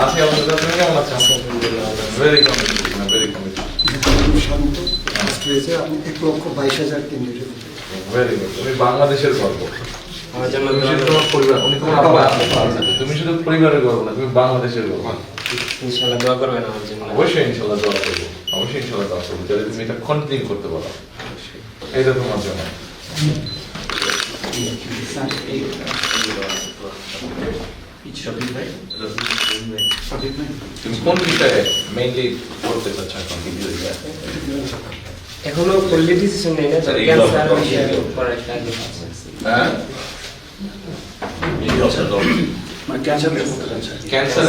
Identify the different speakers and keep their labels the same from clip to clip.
Speaker 1: আজকে আপনাদের আপনি কেমন আছেন? Very committed, very committed.
Speaker 2: শান্ত হয়েছে আপনি 1,22,000 কেন্দ্রে
Speaker 1: ভেরি গুড। তুমি বাংলাদেশের গর্ব।
Speaker 3: আমার জন্য
Speaker 1: তুমি শুধু তোমার পরিবার, উনি তোমার আব্বা। তুমি শুধু পরিবারের গর্ব না, তুমি বাংলাদেশের গর্ব।
Speaker 3: ইনশাআল্লাহ দোয়া করবেন আমার জন্য।
Speaker 1: অবশ্যই ইনশাল্লাহ দোয়া করবো, অবশ্যই ইনশাল্লাহ দোয়া করবো, যাতে তুমি এটা কন্টিনিউ করতে পারো। এটা তোমার জন্য। তুমি কোন বিষয়ে মেইনলি পড়তে চাচ্ছ এখন?
Speaker 3: এখনো ফুললি ডিসিশন নেই না,
Speaker 1: স্যার,
Speaker 3: ক্যান্সার
Speaker 1: এগুলো-
Speaker 3: বিষয়ে পড়ার একটা আগে আছে।
Speaker 1: হ্যাঁ, ক্যান্সার।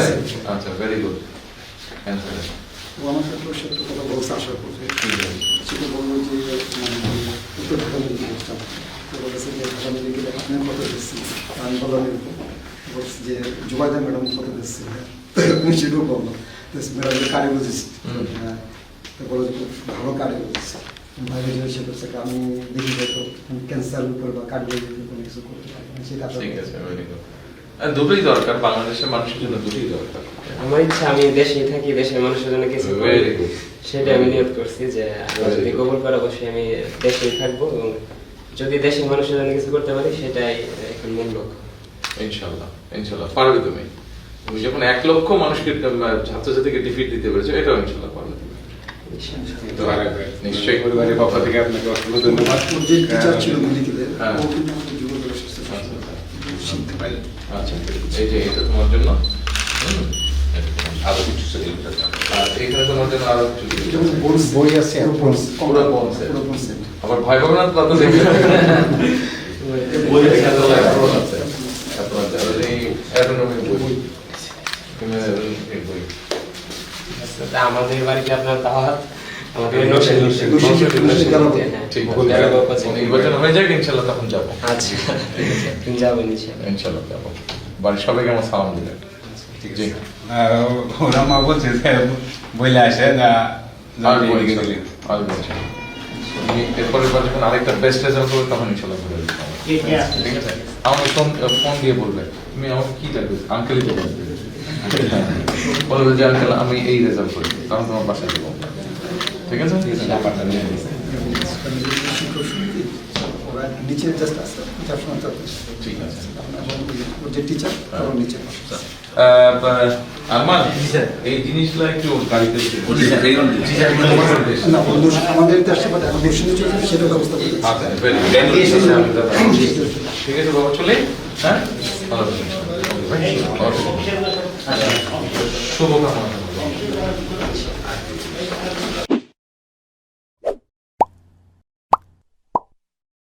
Speaker 1: আচ্ছা, ভেরি গুড। ক্যান্সার।
Speaker 2: ও আমার সাথে ওর সাথে কথা বলতে আশা করছে সেটা বলবো যে উত্তর ঢাকা মেডিকেল তো বলেছে যে ঢাকা মেডিকেলে আপনি কত দিচ্ছি আমি বললাম বলছি যে জুবাইদা ম্যাডাম কত দিচ্ছি আমি সেটাও বললাম ম্যাডাম কারে বুঝেছি হ্যাঁ তো বলো যে খুব ভালো কারে বুঝেছি বাইরে যে সে করছে আমি দেখি হয়তো ক্যান্সারের উপর বা কার্ডিওলজির উপর কোনো কিছু করতে পারি সেটা
Speaker 1: ঠিক আছে, ভেরি গুড। দুটোই দরকার, বাংলাদেশের মানুষের জন্য দুটোই দরকার।
Speaker 3: আমার ইচ্ছা আমি দেশেই থাকি, দেশের মানুষের জন্য কিছু করি।
Speaker 1: Very good.
Speaker 3: সেটা আমি নিয়ত করছি যে আল্লাহ যদি কবুল করে অবশ্যই আমি দেশেই থাকবো এবং যদি দেশের মানুষের জন্য কিছু করতে পারি সেটাই এখন মূল লক্ষ্য।
Speaker 1: ইনশাল্লাহ, ইনশাল্লাহ পারবে তুমি। তুমি যখন 1 লক্ষ মানুষকে ছাত্রছাত্রীকে ডিফিট দিতে পেরেছো, এটাও ইনশাল্লাহ পারবে তুমি। তো নিশ্চয়ই
Speaker 4: পরিবারের পক্ষ থেকে আপনাকে অসংখ্য ধন্যবাদ।
Speaker 2: ওর যে টিচার ছিল মেডিকেলের
Speaker 1: হ্যাঁ।
Speaker 2: ও কিন্তু আমাকে যোগাযোগ এসেছে শিখতে পারি
Speaker 1: আচ্ছা, এই যে এটা তোমার জন্য।
Speaker 4: আরো কিছু
Speaker 1: আর এখানে তোমার জন্য আরো কিছু দিতে হবে।
Speaker 2: বই আছে
Speaker 1: পুরো bonus set। আবার ভয় পাবে না তো, তা তো দেখবে। বই দেখা যাবে, অ্যাপ্রোচ আছে। অ্যাপ্রোচ আছে, এই অ্যাটোনমিক বই। তুমি এই বই।
Speaker 3: তা আমাদের বাড়িতে আপনার দাওয়াত, আমাদের
Speaker 2: নরসিংদী গেলাম।
Speaker 3: হ্যাঁ,
Speaker 1: ঠিক
Speaker 3: গেলাম
Speaker 1: আছে,
Speaker 3: পাচ্ছি।
Speaker 1: নির্বাচন হয়ে যাক ইনশাল্লাহ, তখন যাবো।
Speaker 3: আচ্ছা, তুমি যাবেন ইনশাআল্লাহ।
Speaker 1: ইনশাল্লাহ যাবো। বাড়ির সবাইকে আমার সালাম দিলেন।
Speaker 4: ঠিক
Speaker 1: জি।
Speaker 4: আছে। ওরা মা বলছে যে বলে আসে না
Speaker 1: আসবো ইনশাল্লাহ, আসবো ইনশাল্লাহ। তুমি এরপরের বার যখন আরেকটা বেস্ট রেজাল্ট করবে তখন ইনশাল্লাহ বলে দিতে হবে। ঠিক আছে, আমাকে ফোন দিয়ে বলবে তুমি আমাকে কি লাগবে, আঙ্কেলই তো বলবে। বলবে যে আঙ্কেল আমি এই রেজাল্ট করেছি, তখন তোমার বাসায় দেবো। ঠিক আছে, নাম্বারটা নিয়ে নিস।
Speaker 2: ওরা নিচে জাস্ট আছে পড়াশোনা চলছে
Speaker 1: ঠিক আছে।
Speaker 2: ওর যে টিচার ওর নিচে
Speaker 1: আরমান, এই জিনিসগুলো একটু গাড়িতে
Speaker 2: না আমাদের দেশে বাট এখন নরসিংদী চলছে সেটা ব্যবস্থা করতে
Speaker 1: আচ্ছা, ঠিক আছে বাবা, চলে। হ্যাঁ, ভালো থাকবেন। শুভকামনা।